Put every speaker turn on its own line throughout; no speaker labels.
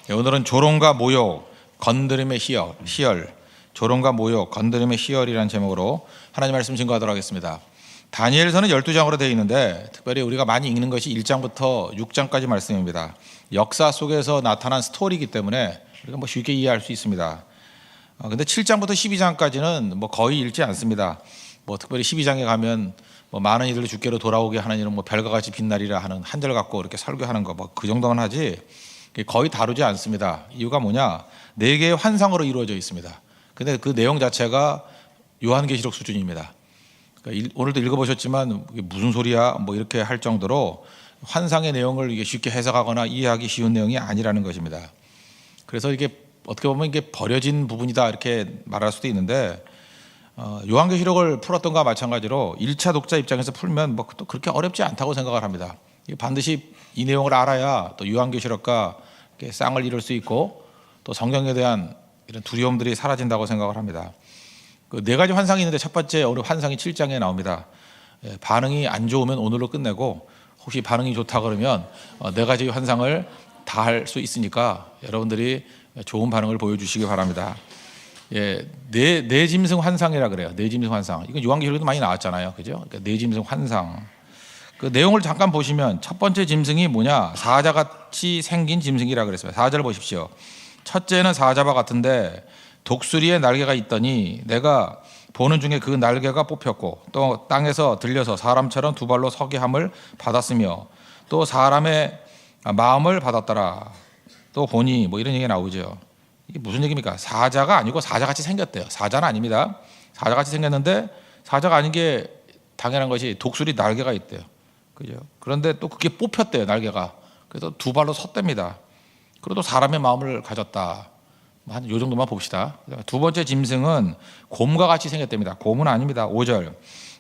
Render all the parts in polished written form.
오늘은 조롱과 모욕, 건드림의 희열, 조롱과 모욕, 건드림의 희열이라는 제목으로 하나님 말씀 증거하도록 하겠습니다. 다니엘서는 12장으로 되어 있는데 특별히 우리가 많이 읽는 것이 1장부터 6장까지 말씀입니다. 역사 속에서 나타난 스토리이기 때문에 우리가 쉽게 이해할 수 있습니다. 근데 7장부터 12장까지는 거의 읽지 않습니다. 특별히 12장에 가면 많은 이들을 주께로 돌아오게 하는 이런 별과 같이 빛나리라 하는 한 절 갖고 이렇게 설교하는 거 그 정도만 하지 거의 다루지 않습니다. 이유가 뭐냐? 4개의 환상으로 이루어져 있습니다. 근데 그 내용 자체가 요한계시록 수준입니다. 그러니까 오늘도 읽어보셨지만 이게 무슨 소리야? 이렇게 할 정도로 환상의 내용을 이게 쉽게 해석하거나 이해하기 쉬운 내용이 아니라는 것입니다. 그래서 이게 어떻게 보면 이게 버려진 부분이다 이렇게 말할 수도 있는데 요한계시록을 풀었던 것과 마찬가지로 1차 독자 입장에서 풀면 또 그렇게 어렵지 않다고 생각을 합니다. 반드시 이 내용을 알아야 또 요한계시록과 쌍을 이룰 수 있고 또 성경에 대한 이런 두려움들이 사라진다고 생각을 합니다. 그 4가지 환상이 있는데 첫 번째 오늘 환상이 7장에 나옵니다. 반응이 안 좋으면 오늘로 끝내고 혹시 반응이 좋다 그러면 4가지 환상을 다 할 수 있으니까 여러분들이 좋은 반응을 보여주시기 바랍니다. 네 짐승 환상이라 그래요. 네 짐승 환상. 이건 요한계시록에도 많이 나왔잖아요. 그죠? 그러니까 네 짐승 환상. 그 내용을 잠깐 보시면 첫 번째 짐승이 뭐냐? 사자같이 생긴 짐승이라 그랬어요. 4절 보십시오. 첫째는 사자와 같은데 독수리의 날개가 있더니 내가 보는 중에 그 날개가 뽑혔고 또 땅에서 들려서 사람처럼 2발로 서게 함을 받았으며 또 사람의 마음을 받았더라. 또 보니 이런 얘기가 나오죠. 이게 무슨 얘기입니까? 사자가 아니고 사자같이 생겼대요. 사자는 아닙니다. 사자같이 생겼는데 사자가 아닌 게 당연한 것이 독수리 날개가 있대요. 그죠? 그런데 또 그게 뽑혔대요. 날개가. 그래서 2발로 섰답니다. 그리고 또 사람의 마음을 가졌다. 한 요 정도만 봅시다. 두 번째 짐승은 곰과 같이 생겼답니다. 곰은 아닙니다. 5절.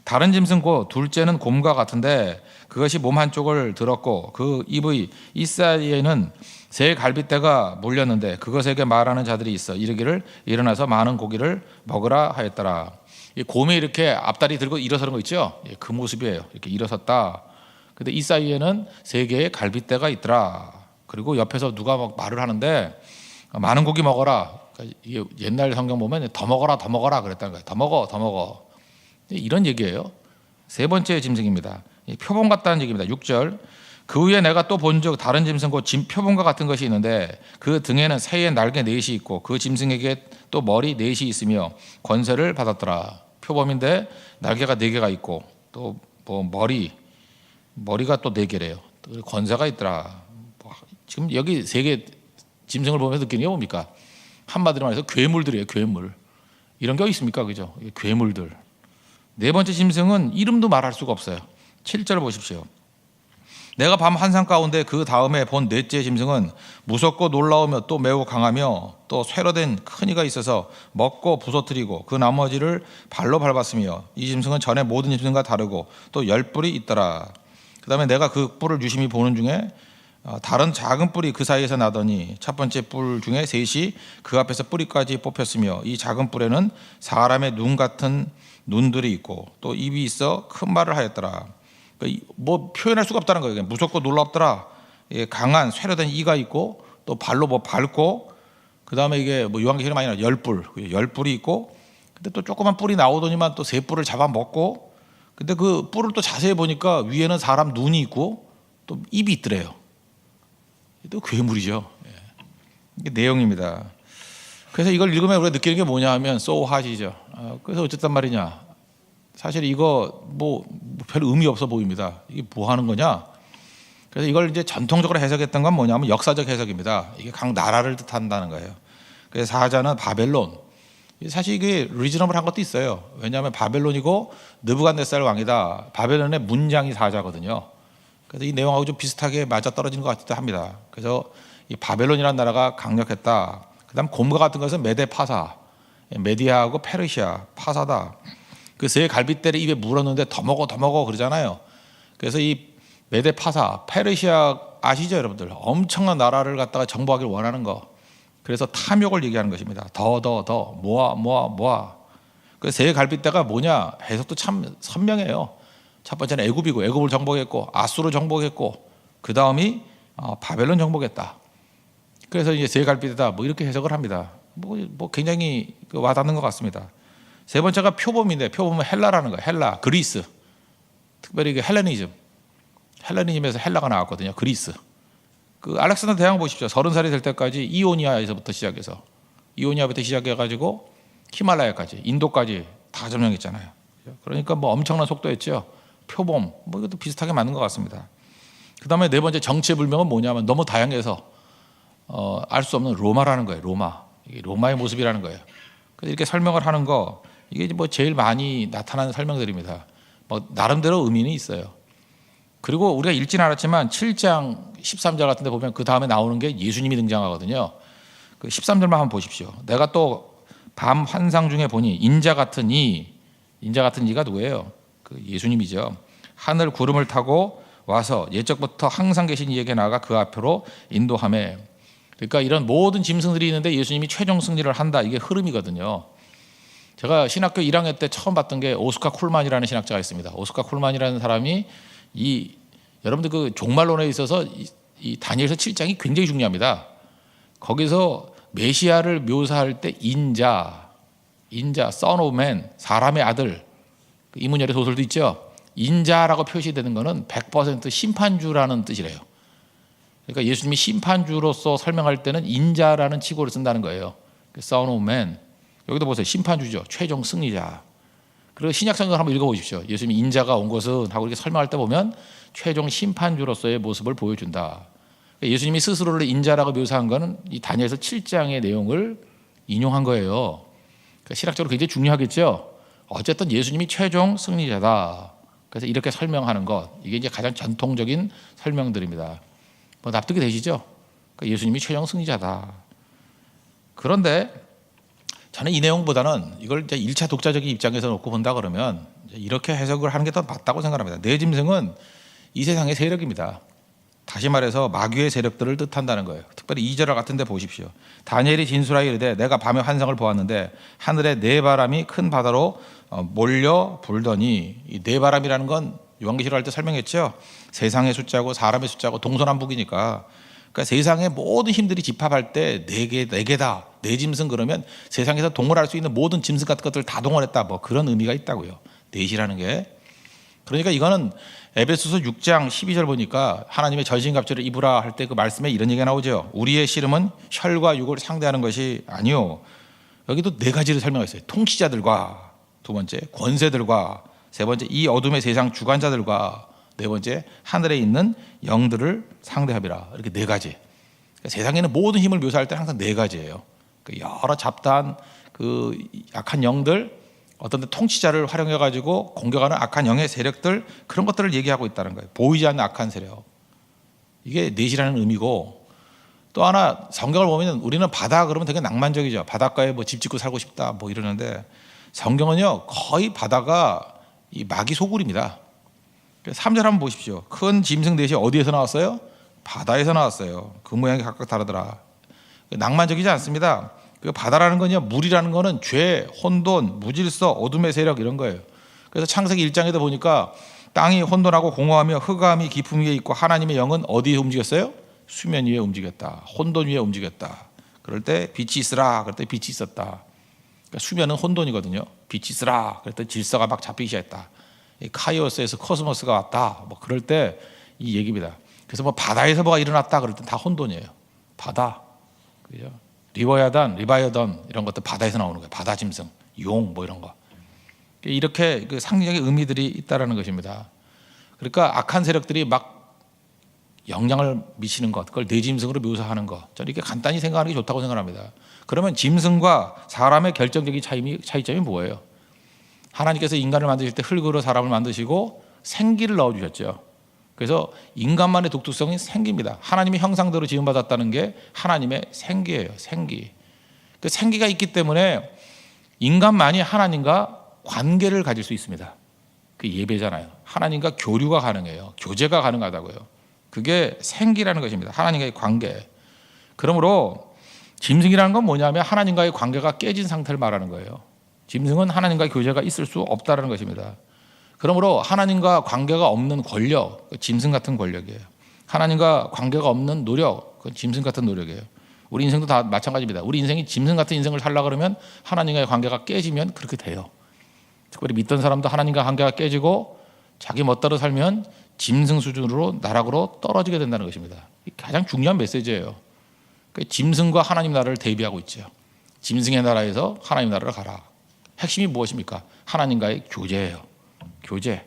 다른 짐승 곧 둘째는 곰과 같은데 그것이 몸 한쪽을 들었고 그 입의 이 사이에는 새 갈빗대가 물렸는데 그것에게 말하는 자들이 있어 이르기를 일어나서 많은 고기를 먹으라 하였더라. 이 곰이 이렇게 앞다리 들고 일어서는 거 있죠? 그 모습이에요. 이렇게 일어섰다. 근데 이 사이에는 3개의 갈빗대가 있더라. 그리고 옆에서 누가 말을 하는데 많은 고기 먹어라. 그러니까 이게 옛날 성경 보면 더 먹어라 그랬다는 거예요. 더 먹어. 이런 얘기예요. 세 번째 짐승입니다. 표범 같다는 얘기입니다. 6절. 그 후에 내가 또 본즉 다른 짐승 곧 표범과 같은 것이 있는데 그 등에는 새의 날개 4이 있고 그 짐승에게 또 머리 4이 있으며 권세를 받았더라. 표범인데 날개가 4개가 있고 또 머리가 또 4개래요. 권세가 있더라. 지금 여기 3개 짐승을 보면서 느끼는 게 뭡니까? 한마디로 말해서 괴물들이에요. 괴물. 이런 게 어디 있습니까? 그죠? 괴물들. 네 번째 짐승은 이름도 말할 수가 없어요. 7절 보십시오. 내가 밤 환상 가운데 그 다음에 본 넷째 짐승은 무섭고 놀라우며 또 매우 강하며 또 쇠로 된 큰 이가 있어서 먹고 부서뜨리고 그 나머지를 발로 밟았으며 이 짐승은 전에 모든 짐승과 다르고 또 10뿔이 있더라. 그 다음에 내가 그 뿔을 유심히 보는 중에 다른 작은 뿔이 그 사이에서 나더니 첫 번째 뿔 중에 3이 그 앞에서 뿌리까지 뽑혔으며 이 작은 뿔에는 사람의 눈 같은 눈들이 있고 또 입이 있어 큰 말을 하였더라. 표현할 수가 없다는 거예요. 무섭고 놀랍더라. 강한 쇠로된 이가 있고 또 발로 밟고 그 다음에 이게 요한계시록에 많이 나와요. 10뿔이 있고 근데 또 조그만 뿔이 나오더니만 또 3뿔을 잡아먹고 근데 그 뿔을 또 자세히 보니까 위에는 사람 눈이 있고 또 입이 있더래요. 또 괴물이죠. 이게 내용입니다. 그래서 이걸 읽으면 우리가 느끼는 게 뭐냐 하면 so hot이죠. 그래서 어쨌단 말이냐. 사실 이거 별 의미 없어 보입니다. 이게 뭐 하는 거냐. 그래서 이걸 이제 전통적으로 해석했던 건 뭐냐면 역사적 해석입니다. 이게 각 나라를 뜻한다는 거예요. 그래서 사자는 바벨론. 사실 이게 리저너블한 것도 있어요. 왜냐하면 바벨론이고 느부갓네살 왕이다. 바벨론의 문장이 사자거든요. 그래서 이 내용하고 좀 비슷하게 맞아떨어지는 것 같기도 합니다. 그래서 이 바벨론이라는 나라가 강력했다. 그다음 곰과 같은 것은 메데파사, 메디아하고 페르시아, 파사다. 그 새 갈빗대를 입에 물었는데 더 먹어 그러잖아요. 그래서 이 메데파사, 페르시아 아시죠, 여러분들? 엄청난 나라를 갖다가 정복하기를 원하는 거. 그래서 탐욕을 얘기하는 것입니다. 더 모아. 그 새 갈빗대가 뭐냐? 해석도 참 선명해요. 첫 번째는 애굽이고 애굽을 정복했고 아수르 정복했고 그 다음이 바벨론 정복했다. 그래서 이제 세 갈비대다 뭐 이렇게 해석을 합니다. 뭐 굉장히 와닿는 것 같습니다. 세 번째가 표범인데, 표범은 헬라라는 거예요. 헬라, 그리스. 특별히 그 헬레니즘에서 헬라가 나왔거든요. 그리스. 그 알렉산더 대왕 보십시오. 30살이 될 때까지 이오니아에서부터 시작해가지고 히말라야까지, 인도까지 다 점령했잖아요. 그러니까 뭐 엄청난 속도였죠. 표범, 뭐 이것도 비슷하게 맞는 것 같습니다. 그 다음에 네 번째 정치의 불명은 뭐냐면 너무 다양해서 알 수 없는 로마라는 거예요. 이게 로마의 모습이라는 거예요. 그래서 이렇게 설명을 하는 거, 이게 뭐 제일 많이 나타나는 설명들입니다. 뭐 나름대로 의미는 있어요. 그리고 우리가 읽지는 않았지만 7장 13절 같은 데 보면 그 다음에 나오는 게 예수님이 등장하거든요. 그 13절만 한번 보십시오. 내가 또 밤 환상 중에 보니 인자 같은 이가 누구예요? 그 예수님이죠. 하늘 구름을 타고 와서 옛적부터 항상 계신 이에게 나아가 그 앞으로 인도하매. 그러니까 이런 모든 짐승들이 있는데 예수님이 최종 승리를 한다. 이게 흐름이거든요. 제가 신학교 1학년 때 처음 봤던 게 오스카 쿨만이라는 신학자가 있습니다. 오스카 쿨만이라는 사람이 여러분들 그 종말론에 있어서 이 다니엘서 7장이 굉장히 중요합니다. 거기서 메시아를 묘사할 때 인자, son of man, 사람의 아들, 이문열의 소설도 있죠. 인자라고 표시되는 것은 100% 심판주라는 뜻이래요. 그러니까 예수님이 심판주로서 설명할 때는 인자라는 칭호를 쓴다는 거예요. son of man. 여기도 보세요. 심판주죠. 최종 승리자. 그리고 신약성경을 한번 읽어보십시오. 예수님이 인자가 온 것은 하고 이렇게 설명할 때 보면 최종 심판주로서의 모습을 보여준다. 예수님이 스스로를 인자라고 묘사한 것은 이 다니엘서 7장의 내용을 인용한 거예요. 그러니까 신학적으로 굉장히 중요하겠죠. 어쨌든 예수님이 최종 승리자다. 그래서 이렇게 설명하는 것, 이게 이제 가장 전통적인 설명들입니다. 뭐 납득이 되시죠? 그러니까 예수님이 최종 승리자다. 그런데 저는 이 내용보다는 이걸 이제 1차 독자적인 입장에서 놓고 본다 그러면 이렇게 해석을 하는 게 더 맞다고 생각합니다. 내 짐승은 이 세상의 세력입니다. 다시 말해서 마귀의 세력들을 뜻한다는 거예요. 특별히 2절 같은 데 보십시오. 다니엘이 진술하여 이르되 내가 밤에 환상을 보았는데 하늘에 네 바람이 큰 바다로 몰려 불더니, 이 네 바람이라는 건 요한계시록 할 때 설명했죠. 세상의 숫자고 사람의 숫자고 동서남북이니까, 그러니까 세상의 모든 힘들이 집합할 때 네 개다. 네 짐승 그러면 세상에서 동원할 수 있는 모든 짐승 같은 것들을 다 동원했다. 뭐 그런 의미가 있다고요. 넷이라는 게. 그러니까 이거는 에베소서 6장 12절 보니까 하나님의 전신갑주를 입으라 할 때 그 말씀에 이런 얘기가 나오죠. 우리의 씨름은 혈과 육을 상대하는 것이 아니요. 여기도 네 가지를 설명했어요. 통치자들과, 두 번째 권세들과, 세 번째 이 어둠의 세상 주관자들과, 네 번째 하늘에 있는 영들을 상대하리라. 이렇게 네 가지. 그러니까 세상에는 모든 힘을 묘사할 때 항상 네 가지예요. 여러 잡다한 그 악한 영들, 어떤 통치자를 활용해 가지고 공격하는 악한 영의 세력들, 그런 것들을 얘기하고 있다는 거예요. 보이지 않는 악한 세력. 이게 넷이라는 의미고, 또 하나 성경을 보면 우리는 바다 그러면 되게 낭만적이죠. 바닷가에 뭐 집 짓고 살고 싶다 뭐 이러는데, 성경은요 거의 바다가 이 마귀 소굴입니다. 3절 한번 보십시오. 큰 짐승 넷이 어디에서 나왔어요? 바다에서 나왔어요. 그 모양이 각각 다르더라. 낭만적이지 않습니다. 그 바다라는 건요, 물이라는 거는 죄, 혼돈, 무질서, 어둠의 세력 이런 거예요. 그래서 창세기 1장에도 보니까 땅이 혼돈하고 공허하며 흑암이 깊음 위에 있고 하나님의 영은 어디에 움직였어요? 수면 위에 움직였다. 혼돈 위에 움직였다. 그럴 때 빛이 있으라. 그럴 때 빛이 있었다. 그러니까 수면은 혼돈이거든요. 빛이 있으라. 그럴 때 질서가 막 잡히기 시작했다. 카이오스에서 코스모스가 왔다. 뭐 그럴 때 이 얘기입니다. 그래서 뭐 바다에서 뭐가 일어났다. 그럴 땐 다 혼돈이에요. 바다. 그죠? 리바이어던 이런 것도 바다에서 나오는 거예요. 바다 짐승, 용 뭐 이런 거. 이렇게 그 상징적인 의미들이 있다라는 것입니다. 그러니까 악한 세력들이 막 영향을 미치는 것, 그걸 네 짐승으로 묘사하는 것. 저는 이렇게 간단히 생각하는 게 좋다고 생각합니다. 그러면 짐승과 사람의 결정적인 차이점이 뭐예요? 하나님께서 인간을 만드실 때 흙으로 사람을 만드시고 생기를 넣어주셨죠. 그래서 인간만의 독특성이 생기입니다. 하나님의 형상대로 지음받았다는 게 하나님의 생기예요. 생기. 그 생기가 있기 때문에 인간만이 하나님과 관계를 가질 수 있습니다. 그 예배잖아요. 하나님과 교류가 가능해요. 교제가 가능하다고요. 그게 생기라는 것입니다. 하나님과의 관계. 그러므로 짐승이라는 건 뭐냐면 하나님과의 관계가 깨진 상태를 말하는 거예요. 짐승은 하나님과의 교제가 있을 수 없다는 것입니다. 그러므로 하나님과 관계가 없는 권력, 짐승 같은 권력이에요. 하나님과 관계가 없는 노력, 그건 짐승 같은 노력이에요. 우리 인생도 다 마찬가지입니다. 우리 인생이 짐승 같은 인생을 살려고 그러면 하나님과의 관계가 깨지면 그렇게 돼요. 특별히 믿던 사람도 하나님과 관계가 깨지고 자기 멋대로 살면 짐승 수준으로 나락으로 떨어지게 된다는 것입니다. 이게 가장 중요한 메시지예요. 그러니까 짐승과 하나님 나라를 대비하고 있죠. 짐승의 나라에서 하나님 나라로 가라. 핵심이 무엇입니까? 하나님과의 교제예요. 교제.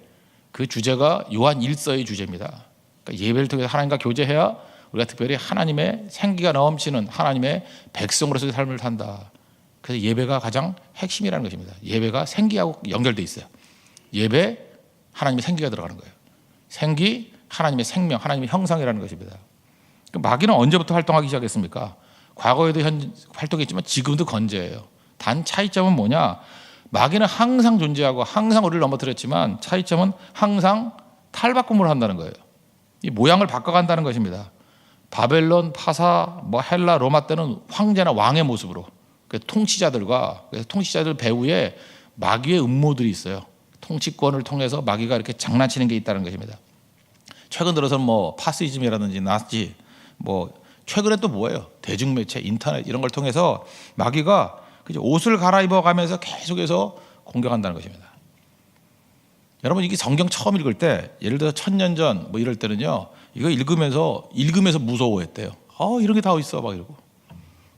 그 주제가 요한 1서의 주제입니다. 그러니까 예배를 통해서 하나님과 교제해야 우리가 특별히 하나님의 생기가 넘치는 하나님의 백성으로서의 삶을 산다. 그래서 예배가 가장 핵심이라는 것입니다. 예배가 생기하고 연결돼 있어요. 예배, 하나님의 생기가 들어가는 거예요. 생기, 하나님의 생명, 하나님의 형상이라는 것입니다. 마귀는 언제부터 활동하기 시작했습니까? 과거에도 활동했지만 지금도 건재해요. 단 차이점은 뭐냐? 마귀는 항상 존재하고 항상 우리를 넘어뜨렸지만 차이점은 항상 탈바꿈을 한다는 거예요. 이 모양을 바꿔간다는 것입니다. 바벨론, 파사, 헬라, 로마 때는 황제나 왕의 모습으로 통치자들과 그래서 통치자들 배후에 마귀의 음모들이 있어요. 통치권을 통해서 마귀가 이렇게 장난치는 게 있다는 것입니다. 최근 들어서는 파시즘이라든지 나치, 최근에 또 뭐예요? 대중매체, 인터넷 이런 걸 통해서 마귀가 옷을 갈아입어가면서 계속해서 공격한다는 것입니다. 여러분 이게 성경 처음 읽을 때 예를 들어 1000년 전 이럴 때는요 이거 읽으면서 무서워했대요. 이런 게 다 있어 막 이러고.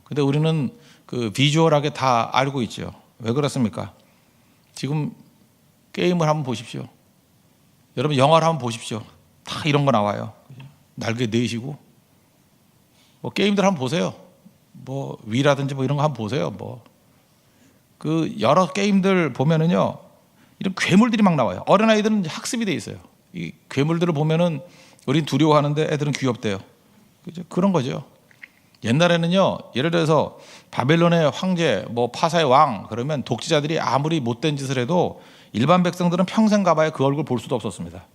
근데 우리는 그 비주얼하게 다 알고 있죠. 왜 그렇습니까? 지금 게임을 한번 보십시오. 여러분 영화를 한번 보십시오. 다 이런 거 나와요. 날개 내시고 게임들 한번 보세요. 위라든지 이런 거 한번 보세요. 그 여러 게임들 보면은요 이런 괴물들이 막 나와요. 어린아이들은 학습이 돼 있어요. 이 괴물들을 보면은 우린 두려워하는데 애들은 귀엽대요. 그죠? 그런 거죠. 옛날에는요 예를 들어서 바벨론의 황제 파사의 왕 그러면 독재자들이 아무리 못된 짓을 해도 일반 백성들은 평생 가봐야 그 얼굴 볼 수도 없었습니다.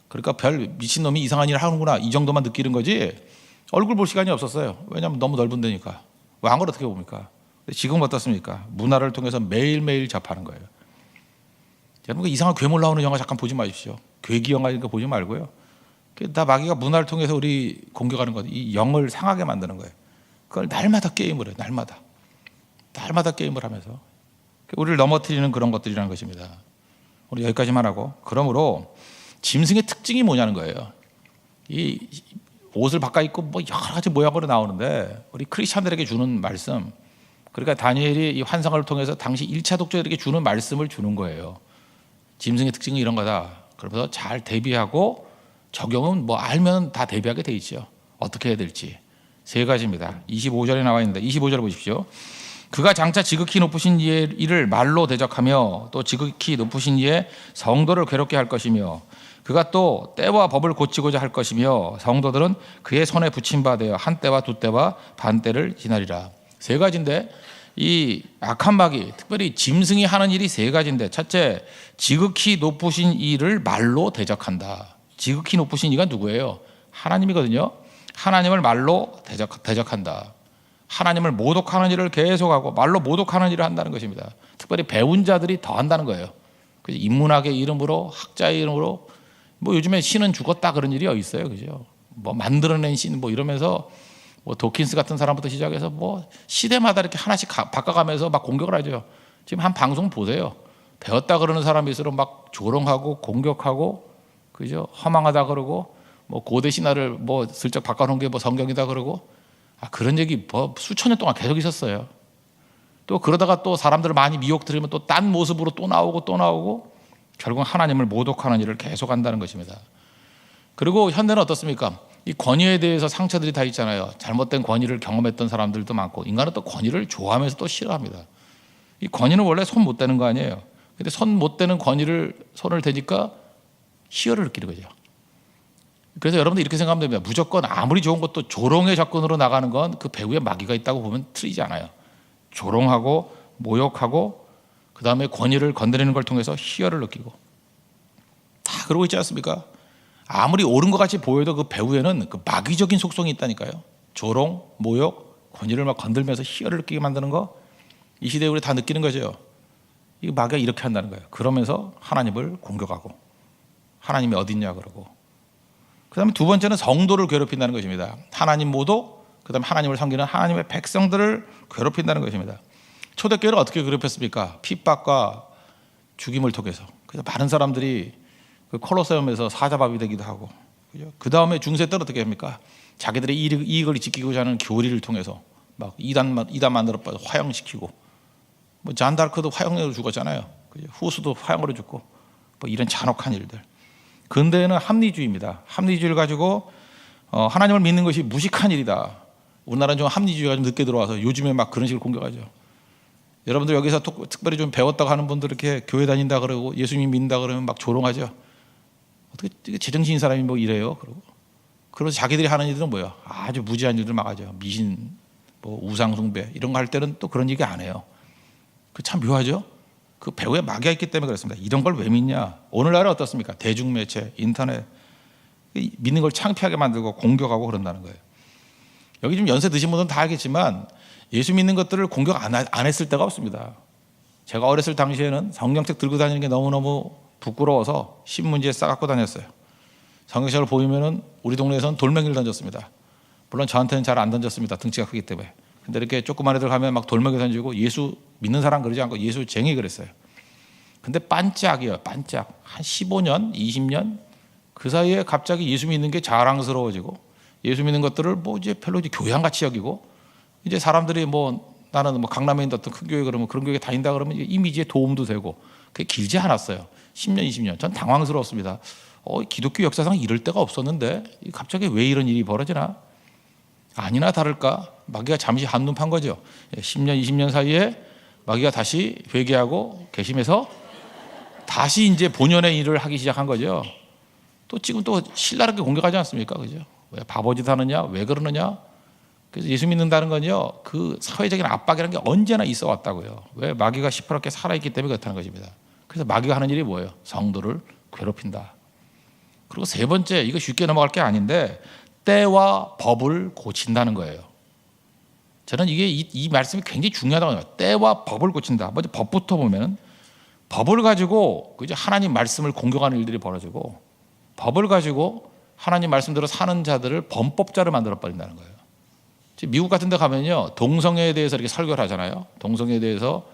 그러니까 별 미친놈이 이상한 일을 하는구나 이 정도만 느끼는 거지 얼굴 볼 시간이 없었어요. 왜냐하면 너무 넓은 데니까. 왕을 어떻게 봅니까? 지금 어떻습니까? 문화를 통해서 매일매일 접하는 거예요. 여러분 이상한 괴물 나오는 영화 잠깐 보지 마십시오. 괴기 영화 이런 거 보지 말고요. 다 마귀가 문화를 통해서 우리 공격하는 것, 이 영을 상하게 만드는 거예요. 그걸 날마다 게임을 해요. 날마다 게임을 하면서 우리를 넘어뜨리는 그런 것들이라는 것입니다. 우리 여기까지만 하고 그러므로 짐승의 특징이 뭐냐는 거예요. 이 옷을 바꿔 입고 여러 가지 모양으로 나오는데 우리 크리스찬들에게 주는 말씀, 그러니까 다니엘이 이 환상을 통해서 당시 1차 독자들에게 주는 말씀을 주는 거예요. 짐승의 특징은 이런 거다. 그러면서 잘 대비하고 적용은 알면 다 대비하게 돼 있죠. 어떻게 해야 될지. 3가지입니다. 25절에 나와 있는데 25절 보십시오. 그가 장차 지극히 높으신 이의 이를 말로 대적하며 또 지극히 높으신 이의 성도를 괴롭게 할 것이며 그가 또 때와 법을 고치고자 할 것이며 성도들은 그의 손에 붙임 바 되어 한 때와 두 때와 반 때를 지나리라. 3가지인데 이 악한 마귀 특별히 짐승이 하는 일이 3가지인데 첫째 지극히 높으신 이를 말로 대적한다. 지극히 높으신 이가 누구예요? 하나님이거든요. 하나님을 말로 대적한다. 하나님을 모독하는 일을 계속하고 말로 모독하는 일을 한다는 것입니다. 특별히 배운 자들이 더 한다는 거예요. 인문학의 이름으로 학자의 이름으로 요즘에 신은 죽었다 그런 일이 어디 있어요, 그죠? 만들어낸 신 이러면서 도킨스 같은 사람부터 시작해서 시대마다 이렇게 하나씩 바꿔가면서 막 공격을 하죠. 지금 한 방송 보세요. 배웠다 그러는 사람일수록 막 조롱하고 공격하고 그죠? 허망하다 그러고 고대 신화를 슬쩍 바꿔놓은 게 성경이다 그러고 그런 얘기 수천 년 동안 계속 있었어요. 또 그러다가 또 사람들을 많이 미혹들으면 또 딴 모습으로 또 나오고 결국 하나님을 모독하는 일을 계속한다는 것입니다. 그리고 현대는 어떻습니까? 이 권위에 대해서 상처들이 다 있잖아요. 잘못된 권위를 경험했던 사람들도 많고 인간은 또 권위를 좋아하면서 또 싫어합니다. 이 권위는 원래 손 못 대는 거 아니에요. 근데 손 못 대는 권위를 손을 대니까 희열을 느끼는 거죠. 그래서 여러분들 이렇게 생각하면 됩니다. 무조건 아무리 좋은 것도 조롱의 접근으로 나가는 건 그 배후에 마귀가 있다고 보면 틀리지 않아요. 조롱하고 모욕하고 그 다음에 권위를 건드리는 걸 통해서 희열을 느끼고 다 그러고 있지 않습니까? 아무리 옳은 것 같이 보여도 그 배후에는 그 마귀적인 속성이 있다니까요. 조롱, 모욕, 권위를 막 건들면서 희열을 느끼게 만드는 거, 이 시대에 우리 다 느끼는 거죠. 이 마귀가 이렇게 한다는 거예요. 그러면서 하나님을 공격하고 하나님이 어딨냐 그러고. 그 다음에 2번째는 성도를 괴롭힌다는 것입니다. 하나님 모독, 그다음에 하나님을 섬기는 하나님의 백성들을 괴롭힌다는 것입니다. 초대교회를 어떻게 괴롭혔습니까? 핍박과 죽임을 통해서. 그래서 많은 사람들이 그 콜로세움에서 사자밥이 되기도 하고, 그 다음에 중세 때는 어떻게 합니까? 자기들의 이익을 지키고자 하는 교리를 통해서 막 이단 만들어 화형시키고, 뭐 잔다르크도 화형으로 죽었잖아요. 후수도 화형으로 죽고, 뭐 이런 잔혹한 일들. 근대에는 합리주의입니다. 합리주의를 가지고 하나님을 믿는 것이 무식한 일이다. 우리나라는 좀 합리주의가 좀 늦게 들어와서 요즘에 막 그런 식으로 공격하죠. 여러분들 여기서 특별히 좀 배웠다고 하는 분들 이렇게 교회 다닌다 그러고 예수님 믿는다 그러면 막 조롱하죠. 어떻게 제정신인 사람이 뭐 이래요? 그러고 자기들이 하는 일들은 뭐예요? 아주 무지한 일들 막 하죠. 미신, 뭐 우상 숭배 이런 거 할 때는 또 그런 얘기 안 해요. 그 참 묘하죠. 그 배후에 마귀가 있기 때문에 그렇습니다. 이런 걸 왜 믿냐? 오늘날은 어떻습니까? 대중매체, 인터넷 믿는 걸 창피하게 만들고 공격하고 그런다는 거예요. 여기 좀 연세 드신 분들은 다 알겠지만 예수 믿는 것들을 공격 안 했을 때가 없습니다. 제가 어렸을 당시에는 성경책 들고 다니는 게 너무너무 부끄러워서 신문지에 싸갖고 다녔어요. 성경책을 보이면은 우리 동네에서는 돌멩이를 던졌습니다. 물론 저한테는 잘 안 던졌습니다. 등치가 크기 때문에. 근데 이렇게 조그만 애들 가면 막 돌멩이 던지고 예수 믿는 사람 그러지 않고 예수쟁이 그랬어요. 근데 반짝이에요. 반짝. 한 15년, 20년 그 사이에 갑자기 예수 믿는 게 자랑스러워지고 예수 믿는 것들을 뭐 이제 별로 이제 교양같이 여기고 이제 사람들이 뭐 나는 뭐 강남에 있는 어떤 큰 교회 그러면 그런 교회 다닌다 그러면 이미지에 도움도 되고 그게 길지 않았어요. 10년, 20년. 전 당황스러웠습니다. 기독교 역사상 이럴 때가 없었는데 갑자기 왜 이런 일이 벌어지나? 아니나 다를까 마귀가 잠시 한눈 판 거죠. 10년, 20년 사이에 마귀가 다시 회개하고 개심해서 다시 이제 본연의 일을 하기 시작한 거죠. 또 지금 또 신랄하게 공격하지 않습니까? 그죠? 왜 바보짓 하느냐? 왜 그러느냐? 그래서 예수 믿는다는 건요, 그 사회적인 압박이라는 게 언제나 있어 왔다고요. 왜? 마귀가 시퍼렇게 살아있기 때문에 그렇다는 것입니다. 그래서 마귀가 하는 일이 뭐예요? 성도를 괴롭힌다. 그리고 세 번째, 이거 쉽게 넘어갈 게 아닌데 때와 법을 고친다는 거예요. 저는 이게 이 말씀이 굉장히 중요하다고 생각해요. 때와 법을 고친다. 먼저 법부터 보면 법을 가지고 이제 하나님 말씀을 공격하는 일들이 벌어지고 법을 가지고 하나님 말씀대로 사는 자들을 범법자를 만들어 버린다는 거예요. 미국 같은 데 가면요, 동성애에 대해서 이렇게 설교를 하잖아요. 동성애에 대해서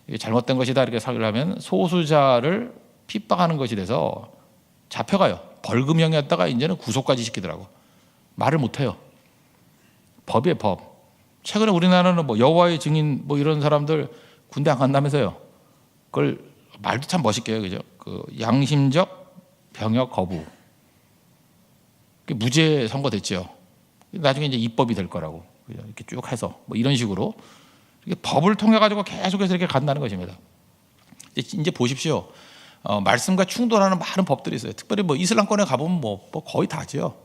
이게 잘못된 것이다 이렇게 설교를 하면 소수자를 핍박하는 것이 돼서 잡혀가요. 벌금형이었다가 이제는 구속까지 시키더라고. 말을 못해요. 법이에요, 법. 최근에 우리나라는 뭐 여호와의 증인 뭐 이런 사람들 군대 안 간다면서요. 그걸 말도 참 멋있게 해요, 그죠? 그 양심적 병역 거부. 무죄 선고됐죠. 나중에 이제 입법이 될 거라고. 이렇게 쭉 해서 뭐 이런 식으로 이렇게 법을 통해 가지고 계속해서 이렇게 간다는 것입니다. 이제 보십시오. 말씀과 충돌하는 많은 법들이 있어요. 특별히 뭐 이슬람권에 가보면 뭐 거의 다죠.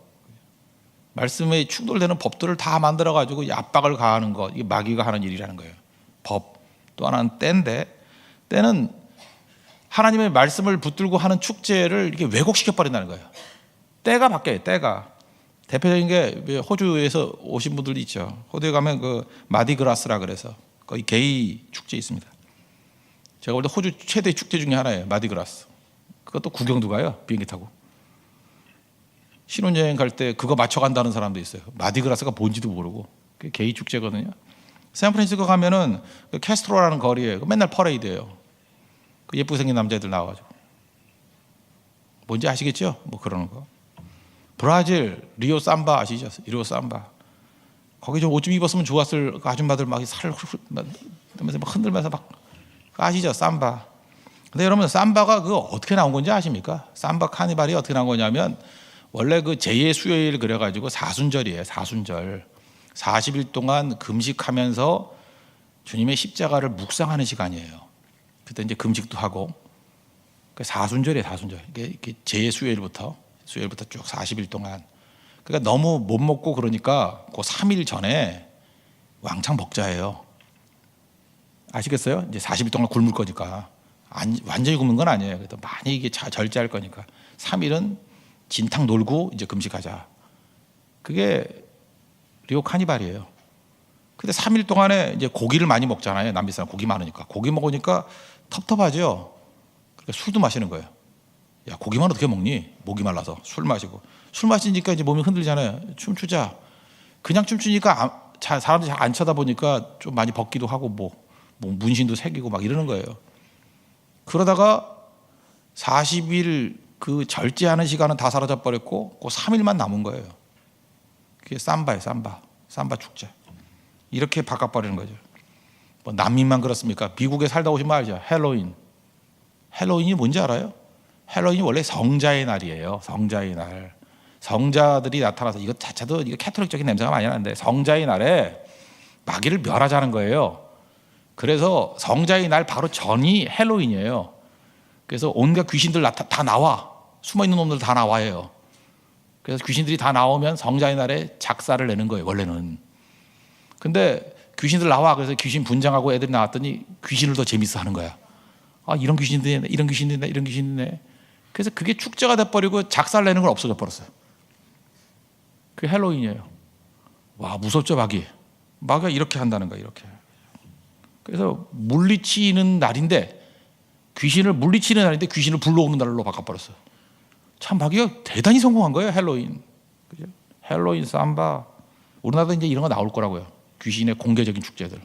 말씀에 충돌되는 법들을 다 만들어 가지고 압박을 가하는 것, 이게 마귀가 하는 일이라는 거예요. 법. 또 하나는 때인데, 때는 하나님의 말씀을 붙들고 하는 축제를 이렇게 왜곡시켜 버린다는 거예요. 때가 바뀌어요. 때가. 대표적인 게 호주에서 오신 분들도 있죠. 호주에 가면 그 마디그라스라 그래서 거기 게이 축제 있습니다. 제가 볼 때 호주 최대 축제 중에 하나예요. 마디그라스. 그것도 구경도 가요. 비행기 타고. 신혼여행 갈 때 그거 맞춰 간다는 사람도 있어요. 마디그라스가 뭔지도 모르고. 그게 게이 축제거든요. 샌프란시스코 가면은 그 캐스트로라는 거리에 맨날 퍼레이드예요. 그 예쁘게 생긴 남자애들 나와가지고. 뭔지 아시겠죠? 뭐 그러는 거. 브라질 리오 삼바 아시죠? 리오 삼바. 거기 좀 옷 좀 입었으면 좋았을 그 아줌마들 막 살 흔들면서 막 흔들면서 막 아시죠? 삼바. 근데 여러분 삼바가 그 어떻게 나온 건지 아십니까? 삼바 카니발이 어떻게 나온 거냐면 원래 그 제2의 수요일 그래가지고 사순절이에요. 사순절. 40일 동안 금식하면서 주님의 십자가를 묵상하는 시간이에요. 그때 이제 금식도 하고 사순절이에요. 사순절. 이게 제2의 수요일부터 쭉 40일 동안. 그러니까 너무 못 먹고 그러니까 그 3일 전에 왕창 먹자예요. 아시겠어요? 이제 40일 동안 굶을 거니까. 완전히 굶는 건 아니에요. 그래도 많이 이게 절제할 거니까. 3일은 진탕 놀고 이제 금식하자. 그게 리오 카니발이에요. 근데 3일 동안에 이제 고기를 많이 먹잖아요. 남미 사람 고기 많으니까. 고기 먹으니까 텁텁하죠. 그러니까 술도 마시는 거예요. 야, 고기만 어떻게 먹니? 목이 말라서 술 마시고. 술 마시니까 이제 몸이 흔들잖아요. 춤추자. 그냥 춤추니까 사람들이 잘 안 쳐다보니까 좀 많이 벗기도 하고 뭐 문신도 새기고 막 이러는 거예요. 그러다가 40일 그 절제하는 시간은 다 사라져 버렸고 그 3일만 남은 거예요. 그게 삼바예요. 삼바 축제. 이렇게 바꿔버리는 거죠. 뭐 난민만 그렇습니까? 미국에 살다 오시면 알죠. 헬로윈이 뭔지 알아요? 헬로윈이 원래 성자의 날이에요. 성자의 날. 성자들이 나타나서 이거 자체도 이거 캐톨릭적인 냄새가 많이 나는데 성자의 날에 마귀를 멸하자는 거예요. 그래서 성자의 날 바로 전이 헬로윈이에요. 그래서 온갖 귀신들 다 나와. 숨어있는 놈들 다 나와요. 그래서 귀신들이 다 나오면 성자의 날에 작사를 내는 거예요. 원래는. 근데 귀신들 나와. 그래서 귀신 분장하고 애들이 나왔더니 귀신을 더 재밌어 하는 거야. 아, 이런 귀신들이 있네, 이런 귀신들이 있네, 이런 귀신들이 있네. 그래서 그게 축제가 돼버리고 작사를 내는 건 없어져 버렸어요. 그게 헬로윈이에요. 와, 무섭죠, 마귀가 이렇게 한다는 거야, 이렇게. 그래서 물리치는 날인데 귀신을 물리치는 날인데 귀신을 불러오는 날로 바꿔버렸어요. 참 마귀가 대단히 성공한 거예요. 헬로윈. 그죠? 헬로윈, 삼바. 우리나라도 이제 이런 거 나올 거라고요. 귀신의 공개적인 축제들.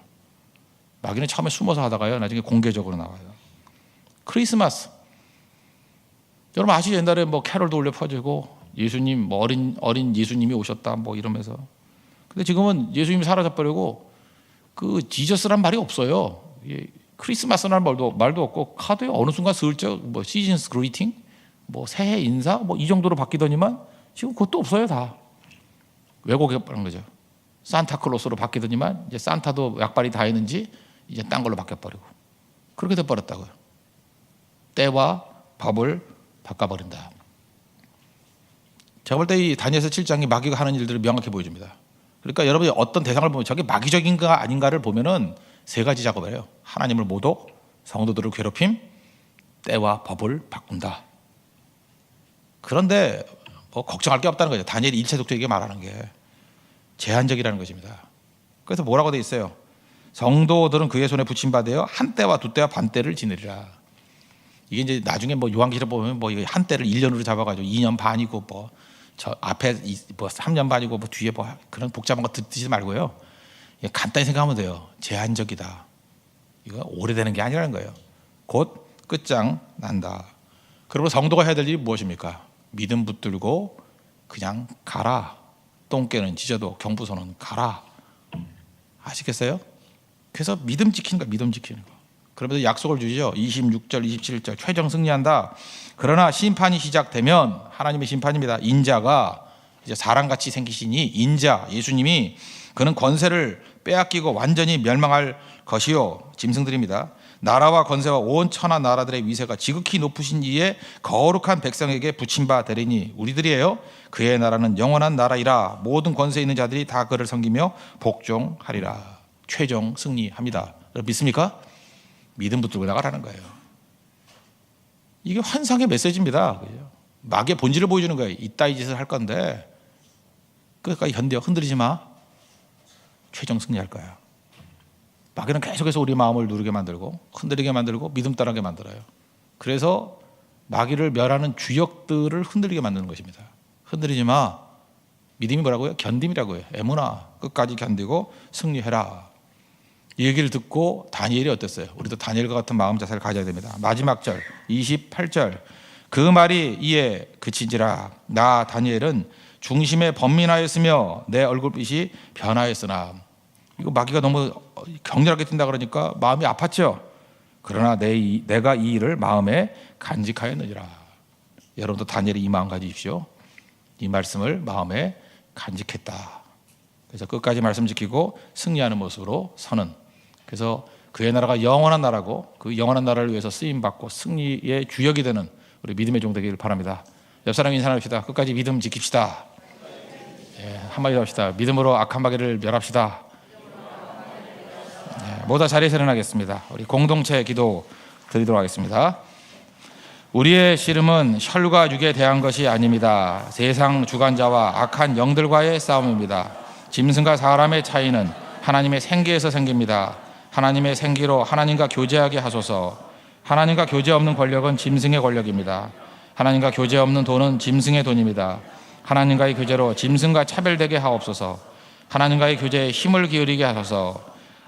마귀는 처음에 숨어서 하다가요, 나중에 공개적으로 나와요. 크리스마스. 여러분 아시죠? 옛날에 뭐 캐롤도 울려 퍼지고 예수님 뭐 어린 예수님이 오셨다 뭐 이러면서. 근데 지금은 예수님이 사라져버리고 그 지저스란 말이 없어요. 크리스마스라는 말도 없고 카드에 어느 순간 슬쩍 뭐 시즌스 그리팅, 뭐 새해 인사 뭐 이 정도로 바뀌더니만 지금 그것도 없어요. 다 왜곡해 버린 거죠. 산타클로스로 바뀌더니만 이제 산타도 약발이 다 했는지 이제 딴 걸로 바뀌어버리고 그렇게 돼버렸다고요. 때와 법을 바꿔버린다. 제가 볼 때 이 다니엘서 7장이 마귀가 하는 일들을 명확히 보여줍니다. 그러니까 여러분이 어떤 대상을 보면 저게 마귀적인가 아닌가를 보면은 세 가지 작업을 해요. 하나님을 모독, 성도들을 괴롭힘, 때와 법을 바꾼다. 그런데 뭐 걱정할 게 없다는 거죠. 다니엘이 1차 독자에게 말하는 게 제한적이라는 것입니다. 그래서 뭐라고 돼 있어요? 성도들은 그의 손에 붙임받아요 한 때와 두 때와 반 때를 지내리라. 이게 이제 나중에 뭐 요한계시록 보면 뭐 한 때를 1년으로 잡아가지고 2년 반이고 뭐 저 앞에 뭐 3년 반이고 뭐 뒤에 뭐 그런 복잡한 거 듣지 말고요. 간단히 생각하면 돼요. 제한적이다. 이거 오래되는 게 아니라는 거예요. 곧 끝장 난다. 그리고 성도가 해야 될 일이 무엇입니까? 믿음 붙들고 그냥 가라. 똥개는 짖어도 경부선은 가라. 아시겠어요? 그래서 믿음 지키는 거, 믿음 지키는 거. 그러면서 약속을 주시죠. 26절, 27절 최종 승리한다. 그러나 심판이 시작되면 하나님의 심판입니다. 인자가 이제 사람같이 생기시니 인자 예수님이 그는 권세를 빼앗기고 완전히 멸망할 것이요. 짐승들입니다. 나라와 권세와 온 천하 나라들의 위세가 지극히 높으신 이의 거룩한 백성에게 붙임 바 되리니 우리들이에요. 그의 나라는 영원한 나라이라. 모든 권세 있는 자들이 다 그를 섬기며 복종하리라. 최종 승리합니다. 믿습니까? 믿음 붙들고 나가라는 거예요. 이게 환상의 메시지입니다. 마귀의 본질을 보여주는 거예요. 이따위 짓을 할 건데 끝까지 견뎌. 흔들리지 마. 최종 승리할 거야. 마귀는 계속해서 우리 마음을 누르게 만들고 흔들리게 만들고 믿음 따르게 만들어요. 그래서 마귀를 멸하는 주역들을 흔들리게 만드는 것입니다. 흔들리지 마. 믿음이 뭐라고요? 견딤이라고요. 에무나. 끝까지 견디고 승리해라. 이 얘기를 듣고 다니엘이 어땠어요? 우리도 다니엘과 같은 마음 자세를 가져야 됩니다. 마지막 절 28절 그 말이 이에 그치지라. 나 다니엘은 중심에 번민하였으며 내 얼굴빛이 변하였으나. 이거 마귀가 너무 격렬하게 뛴다 그러니까 마음이 아팠죠. 그러나 내가 이 일을 마음에 간직하였느니라. 여러분도 다니엘이 이 마음 가지십시오. 이 말씀을 마음에 간직했다. 그래서 끝까지 말씀 지키고 승리하는 모습으로 서는. 그래서 그의 나라가 영원한 나라고 그 영원한 나라를 위해서 쓰임받고 승리의 주역이 되는 우리 믿음의 종 되기를 바랍니다. 옆 사람 인사합시다. 끝까지 믿음 지킵시다. 한마디 합시다. 믿음으로 악한 마귀를 멸합시다. 모두 자리에서 일어나겠습니다. 우리 공동체 기도 드리도록 하겠습니다. 우리의 씨름은 혈과 육에 대한 것이 아닙니다. 세상 주관자와 악한 영들과의 싸움입니다. 짐승과 사람의 차이는 하나님의 생기에서 생깁니다. 하나님의 생기로 하나님과 교제하게 하소서. 하나님과 교제 없는 권력은 짐승의 권력입니다. 하나님과 교제 없는 돈은 짐승의 돈입니다. 하나님과의 교제로 짐승과 차별되게 하옵소서. 하나님과의 교제에 힘을 기울이게 하소서.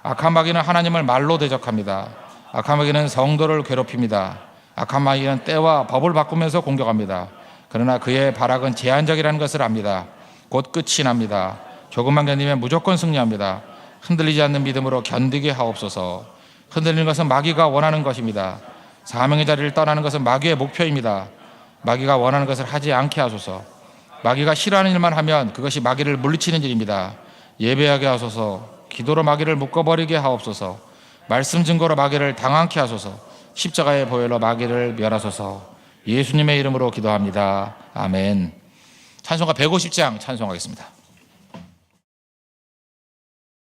악한 마귀는 하나님을 말로 대적합니다. 악한 마귀는 성도를 괴롭힙니다. 악한 마귀는 때와 법을 바꾸면서 공격합니다. 그러나 그의 발악은 제한적이라는 것을 압니다. 곧 끝이 납니다. 조금만 견디면 무조건 승리합니다. 흔들리지 않는 믿음으로 견디게 하옵소서. 흔들리는 것은 마귀가 원하는 것입니다. 사명의 자리를 떠나는 것은 마귀의 목표입니다. 마귀가 원하는 것을 하지 않게 하소서. 마귀가 싫어하는 일만 하면 그것이 마귀를 물리치는 일입니다. 예배하게 하소서. 기도로 마귀를 묶어버리게 하옵소서. 말씀 증거로 마귀를 당황케 하소서. 십자가의 보혈로 마귀를 멸하소서. 예수님의 이름으로 기도합니다. 아멘. 찬송가 150장 찬송하겠습니다.